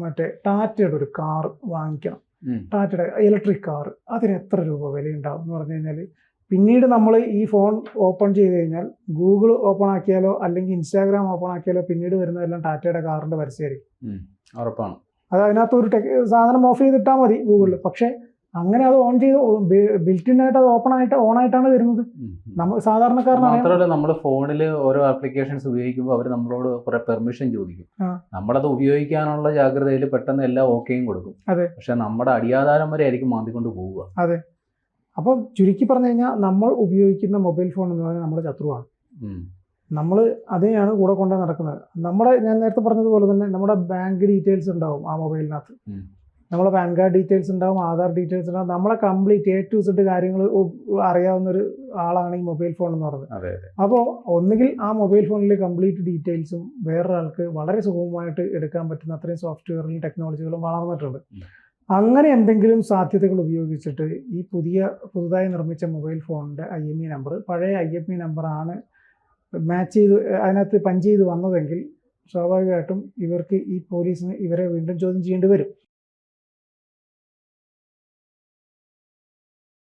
മറ്റേ ടാറ്റയുടെ ഒരു കാർ വാങ്ങിക്കണം, ടാറ്റയുടെ ഇലക്ട്രിക് കാർ, അതിന് എത്ര രൂപ വിലയുണ്ടാവും എന്ന് പറഞ്ഞു കഴിഞ്ഞാൽ, പിന്നീട് നമ്മൾ ഈ ഫോൺ ഓപ്പൺ ചെയ്ത് കഴിഞ്ഞാൽ ഗൂഗിൾ ഓപ്പൺ ആക്കിയാലോ അല്ലെങ്കിൽ ഇൻസ്റ്റാഗ്രാം ഓപ്പൺ ആക്കിയാലോ പിന്നീട് വരുന്നതെല്ലാം ടാറ്റയുടെ കാറിന്റെ പരസ്യമായിരിക്കും. ഉറപ്പാണ്. അത് അതിനകത്ത് ഒരു സാധനം ഓഫ് ചെയ്തിട്ടാൽ മതി ഗൂഗിളിൽ. പക്ഷെ അങ്ങനെ അത് ഓൺ ചെയ്ത് ബിൽറ്റിൻ ആയിട്ട് അത് ഓൺ ആയിട്ടാണ് വരുന്നത്. നമ്മൾ സാധാരണക്കാരനാണ്. മാത്രമല്ല, നമ്മൾ ഫോണിൽ ഓരോ ആപ്ലിക്കേഷൻസ് ഉപയോഗിക്കുമ്പോൾ അവർ നമ്മളോട് കുറെ പെർമിഷൻ ചോദിക്കും. നമ്മളത് ഉപയോഗിക്കാനുള്ള ജാഗ്രതയിൽ പെട്ടെന്ന് എല്ലാം ഓക്കെയും കൊടുക്കും. അതെ. പക്ഷെ നമ്മുടെ അടിയാധാരം വരെ ആയിരിക്കും മാന്തിക്കൊണ്ട് പോവുക. അതെ. അപ്പം ചുരുക്കി പറഞ്ഞു കഴിഞ്ഞാൽ നമ്മൾ ഉപയോഗിക്കുന്ന മൊബൈൽ ഫോൺ എന്ന് പറഞ്ഞാൽ നമ്മുടെ ശത്രുവാണ്. നമ്മൾ അതിനെയാണ് കൂടെ കൊണ്ടു നടക്കുന്നത്. ഞാൻ നേരത്തെ പറഞ്ഞതുപോലെ തന്നെ നമ്മുടെ ബാങ്ക് ഡീറ്റെയിൽസ് ഉണ്ടാവും ആ മൊബൈലിനകത്ത്, നമ്മളെ പാൻ കാർഡ് ഡീറ്റെയിൽസ് ഉണ്ടാവും, ആധാർ ഡീറ്റെയിൽസ് ഉണ്ടാവും, നമ്മളെ കംപ്ലീറ്റ് A to Z കാര്യങ്ങൾ അറിയാവുന്ന ഒരു ആളാണ് ഈ മൊബൈൽ ഫോൺ എന്ന് പറയുന്നത്. അപ്പോൾ ഒന്നുകിൽ ആ മൊബൈൽ ഫോണിലെ കംപ്ലീറ്റ് ഡീറ്റെയിൽസും വേറൊരാൾക്ക് വളരെ സുഗമമായിട്ട് എടുക്കാൻ പറ്റുന്ന അത്രയും സോഫ്റ്റ്വെയറുകളും ടെക്നോളജികളും വളർന്നിട്ടുണ്ട്. അങ്ങനെ എന്തെങ്കിലും സാധ്യതകൾ ഉപയോഗിച്ചിട്ട് ഈ പുതുതായി നിർമ്മിച്ച മൊബൈൽ ഫോണിൻ്റെ IMEI നമ്പർ പഴയ IMEI നമ്പറാണ് മാച്ച് ചെയ്ത് അതിനകത്ത് പഞ്ച് ചെയ്ത് വന്നതെങ്കിൽ സ്വാഭാവികമായിട്ടും ഇവർക്ക് ഈ പോലീസിന് ഇവരെ വീണ്ടും ചോദ്യം ചെയ്യേണ്ടി വരും.